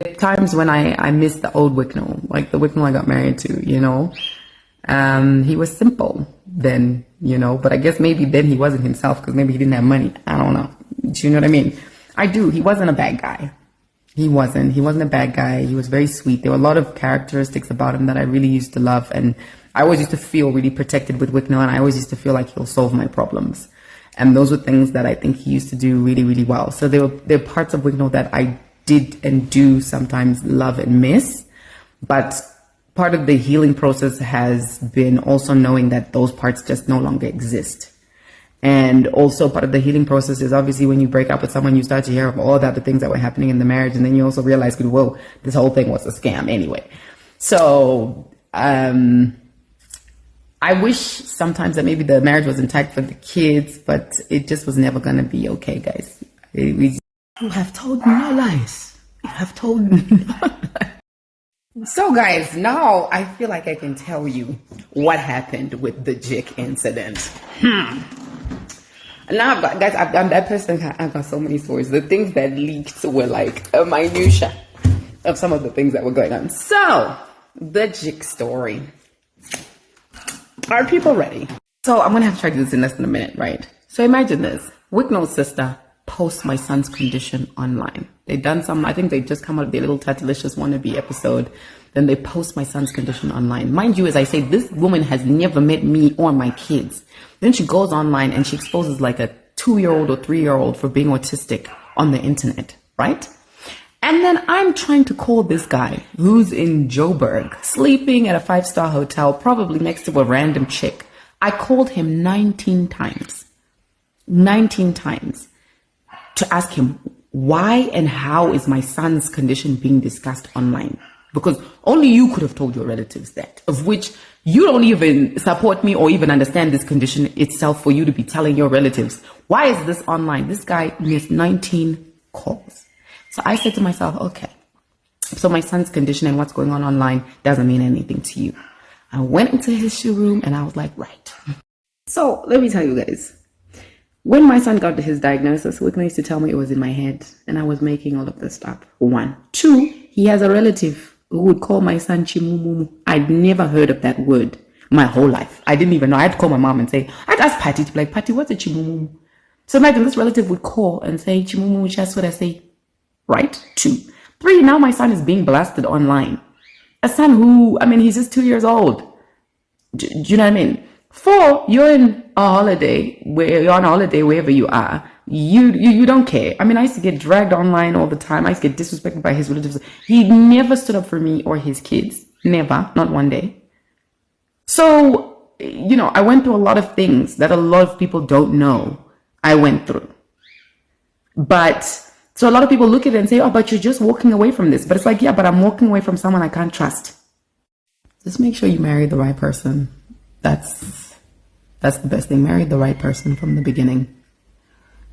are times when I miss the old Wicknell, like the Wicknell I got married to, you know. He was simple then, you know, but I guess maybe then he wasn't himself because maybe he didn't have money. I don't know. Do you know what I mean? I do. He wasn't a bad guy. He wasn't a bad guy. He was very sweet. There were a lot of characteristics about him that I really used to love. And I always used to feel really protected with Wicknell, and I always used to feel like he'll solve my problems. And those were things that I think he used to do really, really well. So there are parts of Wicknell that I did and do sometimes love and miss. But part of the healing process has been also knowing that those parts just no longer exist. And also part of the healing process is obviously when you break up with someone, you start to hear of all the other things that were happening in the marriage. And then you also realize, whoa, this whole thing was a scam anyway. So I wish sometimes that maybe the marriage was intact for the kids, but it just was never going to be okay, guys. You have told me no lies. You have told me no lies. So guys, now I feel like I can tell you what happened with the Jick incident. Now, guys, I'm that person. I've got so many stories. The things that leaked were like a minutia of some of the things that were going on. So, the Jick story. Are people ready? So, I'm going to have to try to do this in less than a minute, right? So, imagine this. Wicknell's sister posts my son's condition online. They've done some, I think they just come out of their little Tatalicious wannabe episode. Then they post my son's condition online. Mind you, as I say, this woman has never met me or my kids. Then she goes online and she exposes like a 2-year-old or 3-year-old for being autistic on the internet, right? And then I'm trying to call this guy who's in Joburg, sleeping at a 5-star hotel, probably next to a random chick. I called him 19 times. 19 times to ask him why and how is my son's condition being discussed online? Because only you could have told your relatives that, of which you don't even support me or even understand this condition itself for you to be telling your relatives. Why is this online? This guy missed 19 calls. So I said to myself, okay, so my son's condition and what's going on online doesn't mean anything to you. I went into his showroom and I was like, right. So let me tell you guys, when my son got his diagnosis, Wicknell used to tell me it was in my head and I was making all of this stuff. 1. 2, he has a relative who would call my son Chimumumu. I'd never heard of that word my whole life. I didn't even know. I had to call my mom and say, I'd ask Patty to be like, Patty, what's a Chimumumu? So imagine this relative would call and say, Chimumumu, that's what I say. Right? 2. 3, now my son is being blasted online. A son who, I mean, he's just 2 years old. Do you know what I mean? 4, you're in a holiday, where you're on a holiday wherever you are. You don't care. I mean, I used to get dragged online all the time. I used to get disrespected by his relatives. He never stood up for me or his kids. Never. Not one day. So, you know, I went through a lot of things that a lot of people don't know I went through. But, so a lot of people look at it and say, oh, but you're just walking away from this. But it's like, yeah, but I'm walking away from someone I can't trust. Just make sure you marry the right person. That's the best thing. Marry the right person from the beginning.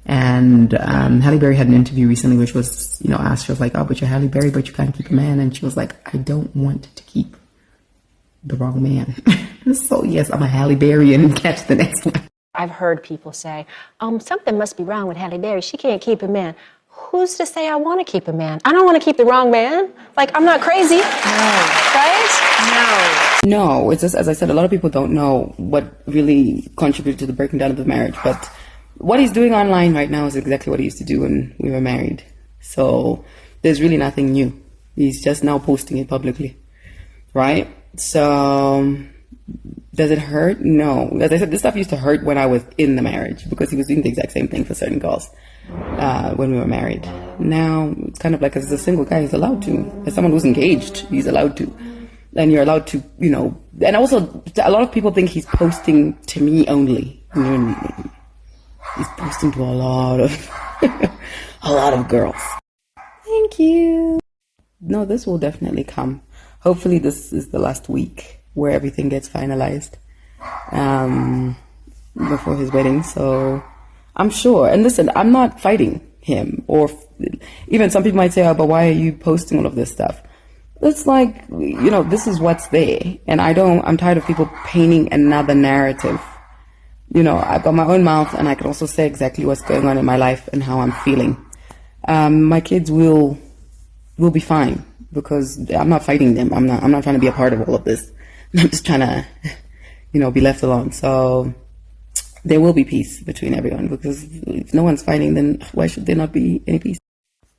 And Halle Berry had an interview recently which was, you know, asked, she was like, oh, but you're Halle Berry, but you can't keep a man. And she was like, I don't want to keep the wrong man. So yes, I'm a Halle Berry and catch the next one. I've heard people say, something must be wrong with Halle Berry. She can't keep a man. Who's to say I want to keep a man? I don't want to keep the wrong man. Like, I'm not crazy. No. Right? No, it's just, as I said, a lot of people don't know what really contributed to the breaking down of the marriage. But what he's doing online right now is exactly what he used to do when we were married. So there's really nothing new. He's just now posting it publicly. Right? So does it hurt? No. As I said, this stuff used to hurt when I was in the marriage because he was doing the exact same thing for certain girls when we were married. Now it's kind of like, as a single guy, he's allowed to. As someone who's engaged, he's allowed to. And you're allowed to, you know. And also, a lot of people think he's posting to me only. He's posting to a lot of a lot of girls. Thank you. No, this will definitely come. Hopefully this is the last week where everything gets finalized before his wedding. So I'm sure. And listen, I'm not fighting him, or even some people might say, oh, but why are you posting all of this stuff? It's like, you know, this is what's there. And I'm tired of people painting another narrative. You know, I've got my own mouth and I can also say exactly what's going on in my life and how I'm feeling. My kids will we'll be fine, because I'm not fighting them. I'm not trying to be a part of all of this. I'm just trying to, be left alone. So there will be peace between everyone, because if no one's fighting, then why should there not be any peace?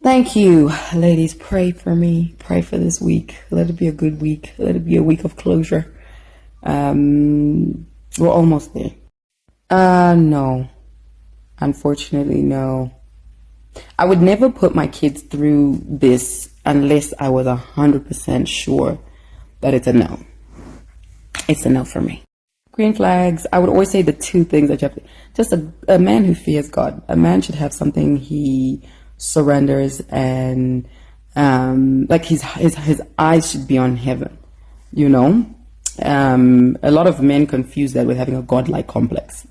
Thank you, ladies. Pray for me. Pray for this week. Let it be a good week. Let it be a week of closure. We're almost there. No. Unfortunately, no. I would never put my kids through this unless I was 100% sure that it's a no. It's a no for me. Green flags, I would always say the two things that you have to, just a man who fears God. A man should have something he surrenders, and like his eyes should be on heaven, a lot of men confuse that with having a godlike complex.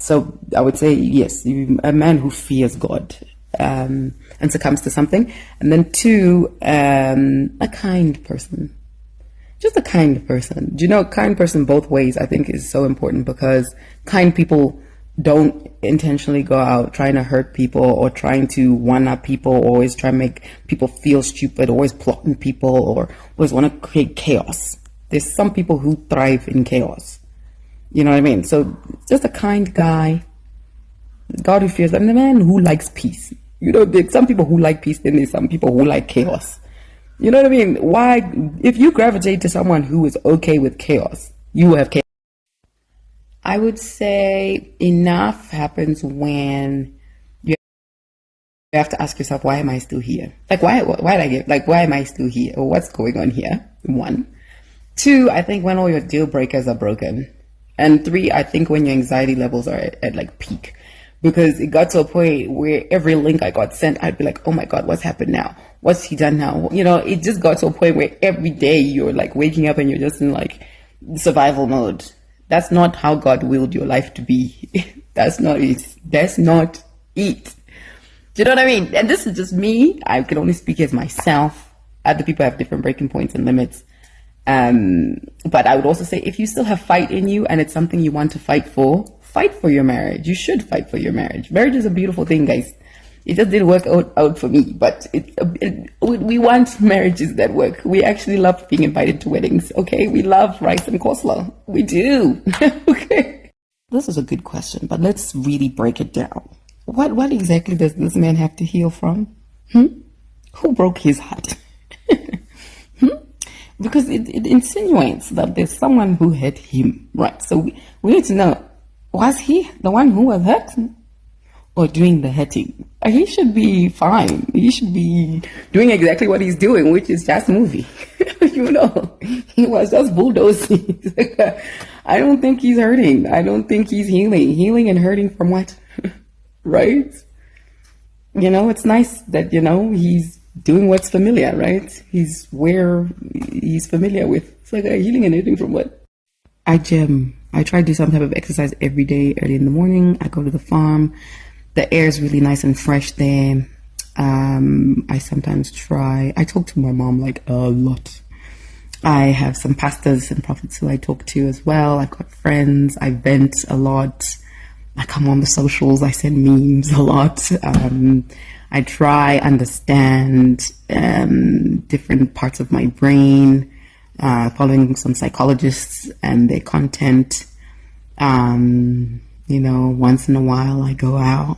So I would say, yes, a man who fears God and succumbs to something. And then two, a kind person. Just a kind person. A kind person both ways, I think, is so important, because kind people don't intentionally go out trying to hurt people or trying to one-up people, or always try to make people feel stupid, always plotting people, or always want to create chaos. There's some people who thrive in chaos. You know what I mean? So just a kind guy, God who fears, and the man who likes peace. There's some people who like peace, then there's some people who like chaos. You know what I mean? Why, if you gravitate to someone who is okay with chaos, you will have chaos. I would say enough happens when you have to ask yourself, why am I still here? Like, why am I still here? Or what's going on here? 1. 2, I think when all your deal breakers are broken. And 3, I think when your anxiety levels are at like peak. Because it got to a point where every link I got sent, I'd be like, oh my God, what's happened now? What's he done now? It just got to a point where every day you're like waking up and you're just in like survival mode. That's not how God willed your life to be. That's not it. That's not it. Do you know what I mean? And this is just me. I can only speak as myself. Other people have different breaking points and limits. But I would also say, if you still have fight in you and it's something you want to fight for your marriage. You should fight for your marriage. Marriage is a beautiful thing, guys. It just didn't work out for me, but we want marriages that work. We actually love being invited to weddings, okay? We love rice and coleslaw. We do, okay? This is a good question, but let's really break it down. What exactly does this man have to heal from? Who broke his heart? Because it insinuates that there's someone who hurt him, right? So we need to know, was he the one who was hurt or doing the hurting? He should be fine. He should be doing exactly what he's doing, which is just movie. He was just bulldozing. I don't think he's hurting. I don't think he's healing. Healing and hurting from what? Right? It's nice that, he's doing what's familiar, right? He's where he's familiar with. It's like healing and hurting from what? I gym. I try to do some type of exercise every day early in the morning. I go to the farm. The air is really nice and fresh there. I sometimes I talk to my mom like a lot. I have some pastors and prophets who I talk to as well. I've got friends. I vent a lot. I come on the socials. I send memes a lot. I try understand different parts of my brain, following some psychologists and their content. Once in a while I go out,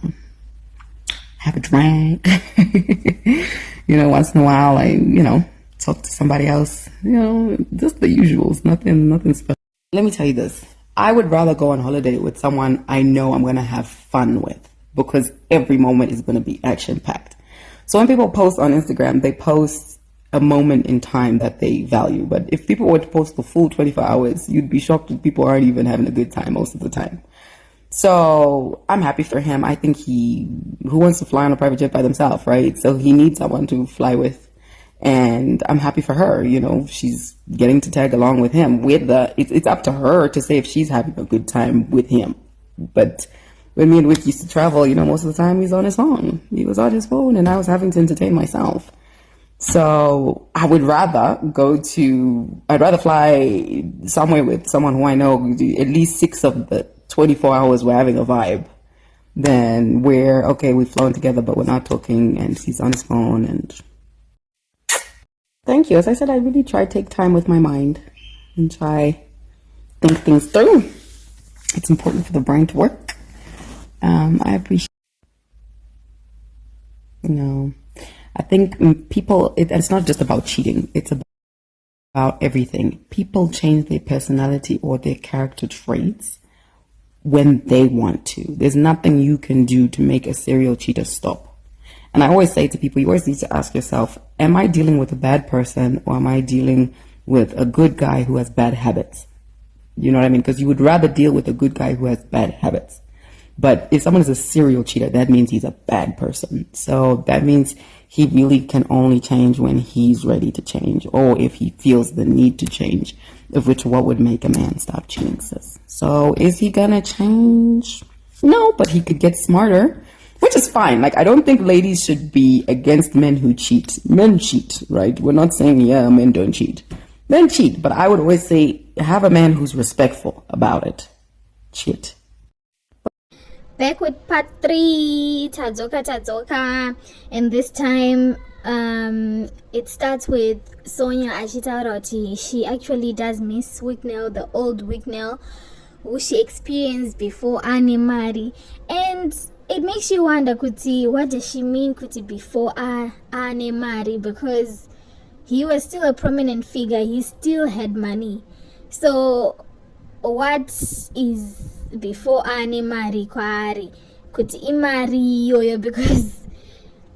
have a drink. Once in a while I, talk to somebody else. Just the usuals, nothing special. Let me tell you this. I would rather go on holiday with someone I know I'm going to have fun with, because every moment is going to be action-packed. So when people post on Instagram, they post a moment in time that they value. But if people were to post the full 24 hours, you'd be shocked that people aren't even having a good time most of the time. So I'm happy for him. I think who wants to fly on a private jet by themselves, right? So he needs someone to fly with. And I'm happy for her. She's getting to tag along with him. It's up to her to say if she's having a good time with him. But when me and Wick used to travel, most of the time he's on his phone. He was on his phone and I was having to entertain myself. So I would rather fly somewhere with someone who I know at least 6 of the 24 hours we're having a vibe than where, okay, we've flown together, but we're not talking and he's on his phone and Thank you. As I said, I really try to take time with my mind and try think things through. It's important for the brain to work. I appreciate. I think people. It's not just about cheating. It's about everything. People change their personality or their character traits when they want to. There's nothing you can do to make a serial cheater stop. And I always say to people, you always need to ask yourself, am I dealing with a bad person or am I dealing with a good guy who has bad habits? You know what I mean? Because you would rather deal with a good guy who has bad habits. But if someone is a serial cheater, that means he's a bad person. So that means he really can only change when he's ready to change or if he feels the need to change, of which what would make a man stop cheating, sis? So is he gonna change? No, but he could get smarter. Which is fine. Like, I don't think ladies should be against men who cheat. Men cheat, right? We're not saying, yeah, men don't cheat. Men cheat, but I would always say, have a man who's respectful about it. Cheat. Back with part 3, Tadzoka, and this time it starts with Sonja Madzikanda. She actually does miss Wicknell, the old Wicknell, who she experienced before Anne Marie, and it makes you wonder, Kuti, what does she mean, Kuti, before Anne Marie? Because he was still a prominent figure, he still had money. So, what is before Anne Marie kwari? Kuti imari yoyo, because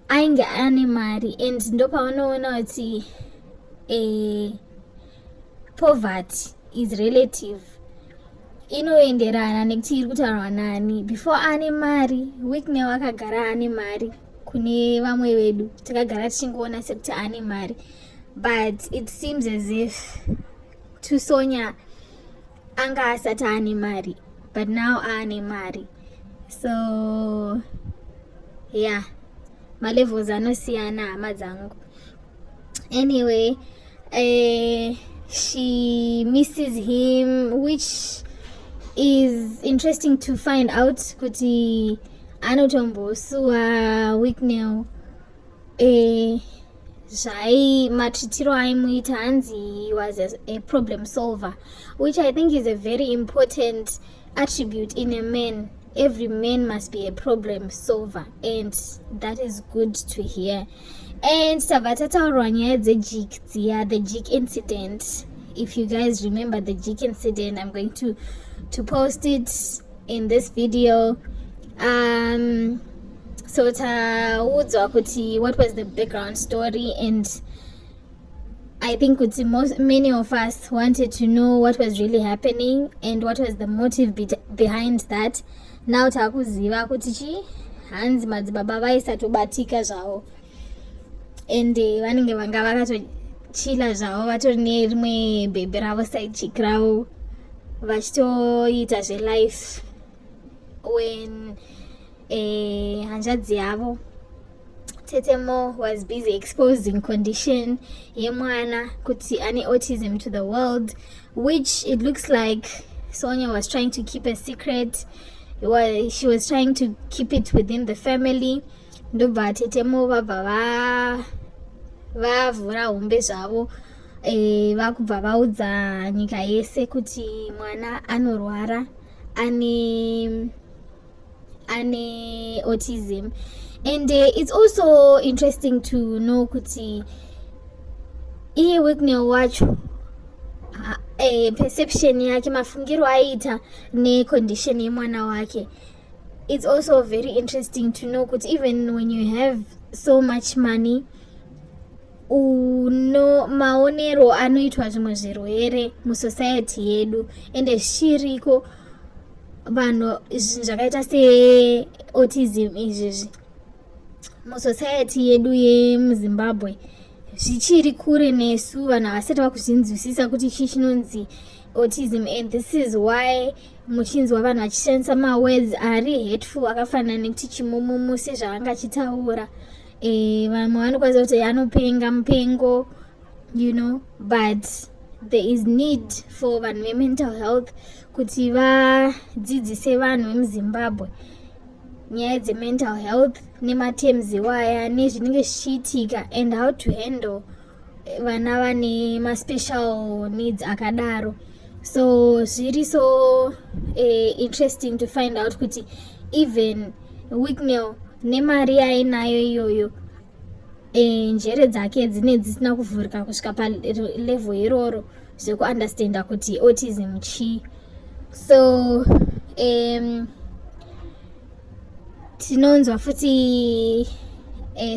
ainge Anne Marie, and ndopa unoona kuti poverty is relative. Inoenderana nekuti iri kutaurwa nani. Before Anne Marie, Wicknell akagara Anne Marie, kune vamwe vedu takagara tichingoona sekuti Anne Marie, but it seems as if to Sonja anga asati Anne Marie, but now Anne Marie. So yeah, malevels anosiyana hama dzangu. Anyway, she misses him, which is interesting to find out kuti anotombosuwa Wicknell zvai matritiro aimuita hanzi he was a problem solver, which I think is a very important attribute in a man. Every man must be a problem solver, and that is good to hear. And tavatataurwa nyaya dzejik dziya, the jik incident. If you guys remember the jik incident, I'm going to post it in this video. So taudzwa kuti what was the background story, and I think many of us wanted to know what was really happening and what was the motive behind that. Now takuziva kuti chi hanzi madzibaba vaisatobatika zvavo, and vanenge vanga vakatochila zvavo, vatori nerimwe bhebhe ravo side chick ravo vachitoita zvelife, when hanzvadzi yavo Tetemo was busy exposing condition yemwana kuti ane autism to the world, which it looks like Sonja was trying to keep a secret. She was trying to keep it within the family. Ndobva Tetemo vabva vavhura hombe zvavo, vakubva vaudza nyika yese kuti mwana anorwara ane autism. And it's also interesting to know kuti iye Wicknell wacho perception yake, mafungiro aiita necondition yemwana wake. It's also very interesting to know kuti even when you have so much money, maonero anoitwa zvimwe zvirwere musociety yedu, ende zvichiriko vanhu zvakaita se-autism izvizvi musociety yedu yemuZimbabwe zvichiri kure nesu, vanhu havasati vakuzvinzwisisa kuti ichi chinonzi autism. And this is why muchinzwa vanhu vachishandisa mawords ari hateful akafanana nekuti chimumu sezvaangachitaura. Vamwe vanokwanisa kuti anopenga mupengo, you know, but there is need for vanhu vemental health kuti vadzidzise vanhu vemuZimbabwe nyaya dzemental health nematerms iwaya nezvinenge zvichiitika and how to handle vana vane ma-special needs akadaro. So zviri so interesting to find out kuti even Wicknell nemari ainayo iyoyo njere dzake dzine dzisina kuvhurika kusvika palevel iroro zvekuunderstanda kuti autism chi. So tinonzwa futi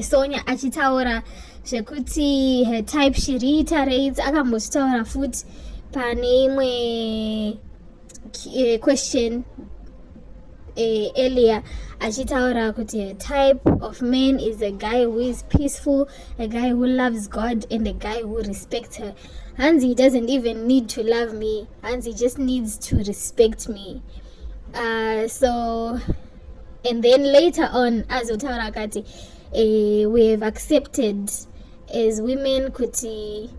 Sonja achitaura zvekuti her type she reiterates, akambozvitaura futi pane imwe question earlier achitaura kuti her type of man is a guy who is peaceful, a guy who loves God, and a guy who respects her. Hansi doesn't even need to love me, Hansi just needs to respect me. So and then later on azotaura kati we have accepted as women kuti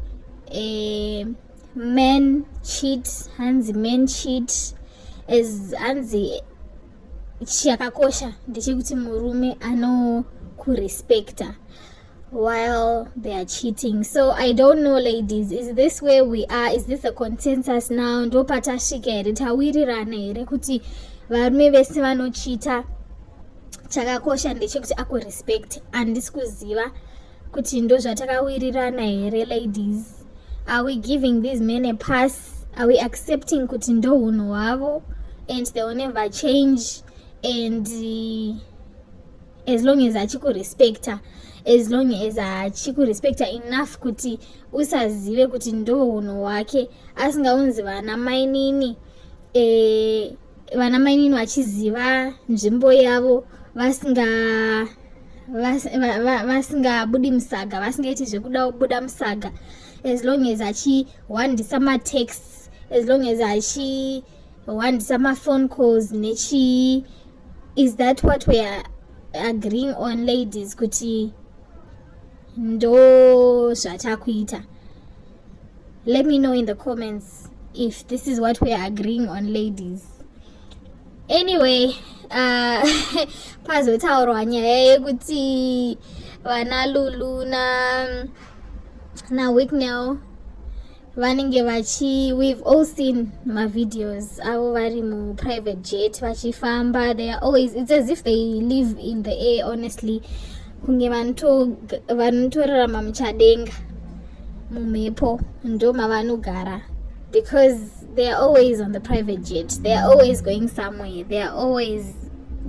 men cheat, Hansi men cheat, as Hansi chakakosha ndechekuti murume anokurespecta while they are cheating. So I don't know, ladies, is this where we are? Is this a consensus now? Ndo patasvika here tawirirana here kuti varume vese vanochita chakakosha ndechekuti akurespect? Handisi kuziva kuti ndo zvatakawirirana here, ladies. Are we giving these men a pass? Are we accepting kuti ndo hunhu hwavo and they will never change? And as long as achikurespecta, as long as achikurespecta enough kuti usazive kuti ndo hunhu hwake, asingaunzi vana mainini vachiziva nzvimbo yavo, vasingabudi musaga, vasingaiti zvekuda kubuda musaga, as long as achiwandisa matexts, as long as achiwandisa maphone calls nechi. Is that what we are agreeing on, ladies, kuti ndo zvatakuita? Let me know in the comments if this is what we are agreeing on, ladies. Anyway, pazotaurwa nyaya yekuti vana Lulu na Wicknell vanenge we've all seen my videos avo vari mu private jet vachifamba. They are always, it's as if they live in the air, honestly. Kunge vanotorarama muchadenga mumhepo ndo mavanogara, because they are always on the private jet, they are always going somewhere, they are always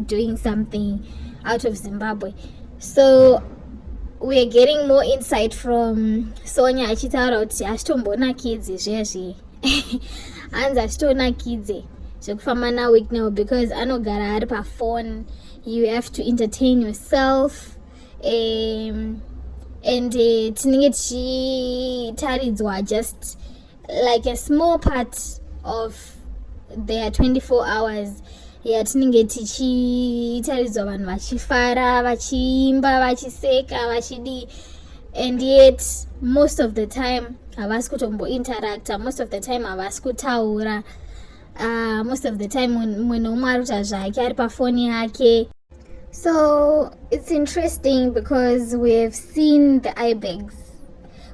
doing something out of Zimbabwe. So we are getting more insight from Sonja achitaura kuti hazvitombonakidze zvezve hanzi hazvitonakidze zvekufamba naWicknell, because anogara ari pafone. You have to entertain yourself, and tinenge tichitaridzwa just like a small part of their 24 hours yatinenge tichitaridzwa vanhu vachifara, vachiimba, vachiseka, vachidi, and yet most of the time havasi kutombointeracta, most of the time havasi kutaura, most of the time mumwe nomwe arikuita zvake ari pafoni yake. So it's interesting because we have seen the ibex,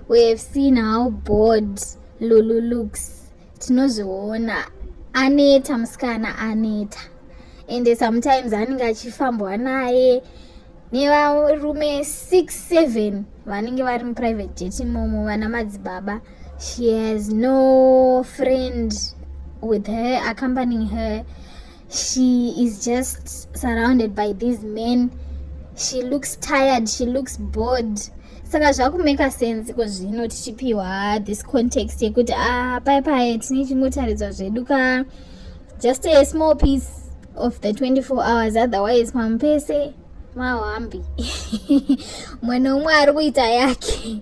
we have seen how bored Lulu looks. Tinozviona aneta musikana, aneta, and sometimes anenge achifambwa naye nevarume 6-7 vanenge vari muprivate jet imomo, vana madzibaba. She has no friend with her accompanying her. She is just surrounded by these men. She looks tired, she looks bored. Saka zvakumeka sense kozvino tichipiwa this context yekuti pai tine chingotaridzwa zvedu ka just a small piece of the 24 hours, otherwise mamupese mahambi mwe nomwe ari kuita yake.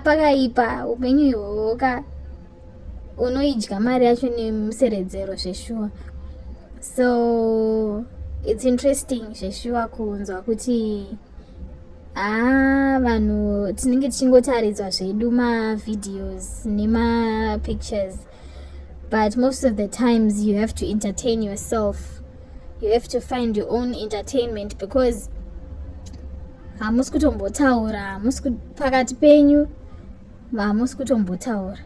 Pakaipa upenyu ihwoka unoidya mari yacho nemuseredzero zveshuwa. So it's interesting zveshuwa kunzwa kuti vanhu tinenge tichingotaridzwa zvedu mavideos nemapictures, but most of the times you have to entertain yourself, you have to find your own entertainment, because hamusi kutombotaura, hamusi pakati penyu hamusi kutombotaura.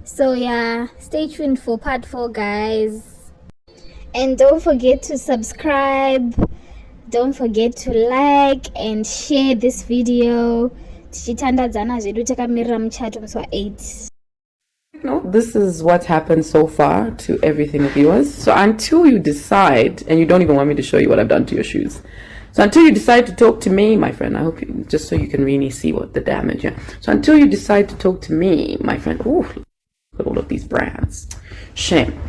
So yeah, stay tuned for part 4, guys. And don't forget to subscribe. Don't forget to like and share this video. Tichitandadzana zvedu takamirira muchato musi wa8. No, this is what's happened so far to everything of yours. So until you decide, and you don't even want me to show you what I've done to your shoes. So until you decide to talk to me, my friend, I hope you, just so you can really see what the damage is. So until you decide to talk to me, my friend, ooh, look at all of these brands. Shame.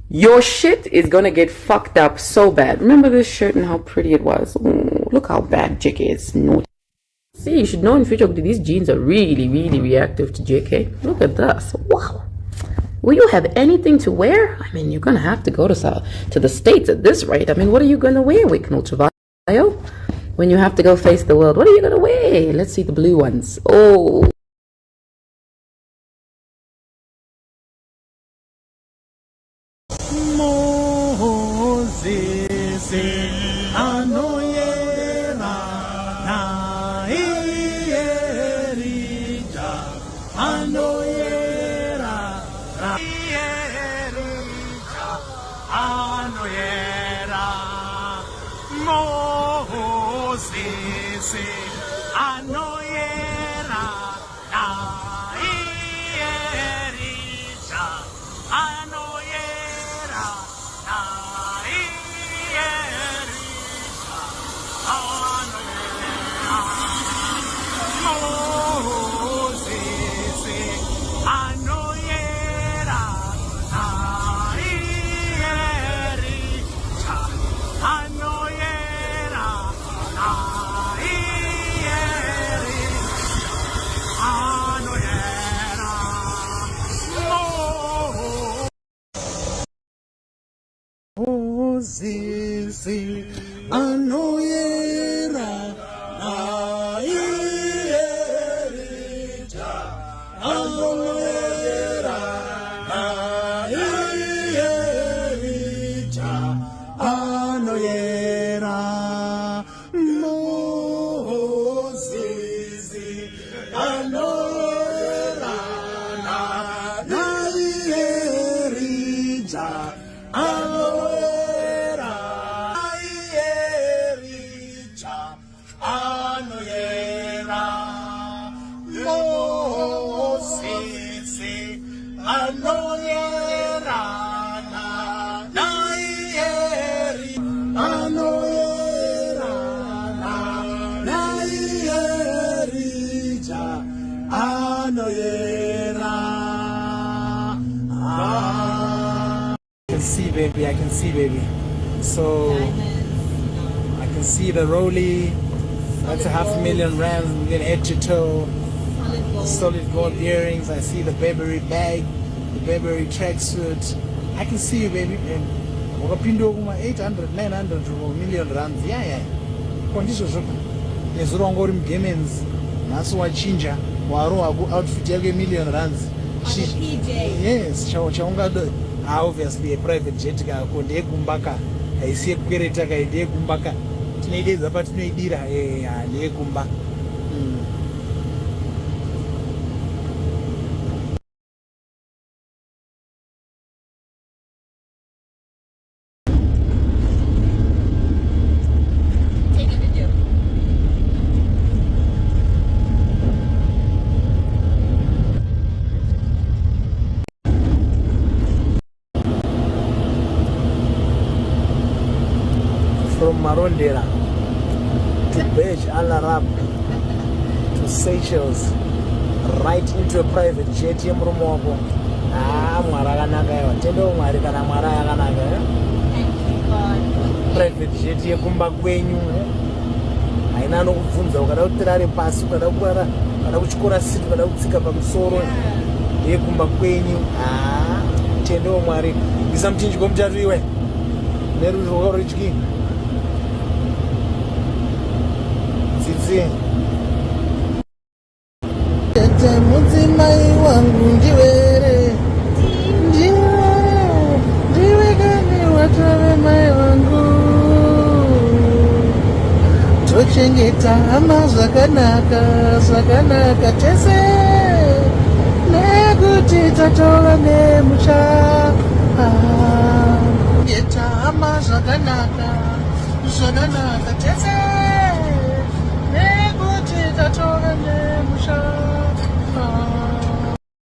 Your shit is gonna get fucked up so bad. Remember this shirt and how pretty it was? Ooh, look how bad JK is. Naughty. See, you should know in future these jeans are really, really reactive to JK. Look at this. Wow. Will you have anything to wear? I mean, you're gonna have to go to the States at this rate. I mean, what are you gonna wear, Wicknell Travail? When you have to go face the world, what are you gonna wear? Let's see the blue ones. Oh. Baby, I can see, baby. So I can see the rollie. That's R500,000 rands, then head to toe. Solid gold earrings. I see the Burberry bag, the Burberry tracksuit. I can see you, baby. Wakapindo kuma 800, 900 million rands. Yeah. Kondisho shoka. Nezurongo uri mgemens. Naso wachinja. Waro outfit yake million rands. Yes, chaungado. Obviously a private jet kako ndekumbaka aisiye kwereta kaide kumbaka tinoidedza patinoidira ndekumba from Marondera to Beige Al Arab to Seychelles, right into a private jet yemurume wako. Mwari akanaka iwa, tendo Mwari kana Mwari akanaka. Private jet yekumba kwenyu. Haina anokubvunza ukada kutirare pasi, ukada kuchikora siti, ukada kutsika pamusoro yekumba kwenyu. Tendo Mwari. Isa mchinjiko mutatu iwe. Nerudo rwechiki. Mudzimai wangu ndiwere ndiwe kani watove mai wangu tochengeta hama zvakanaka tese Ngatatola mucha yetama zvakanaka tese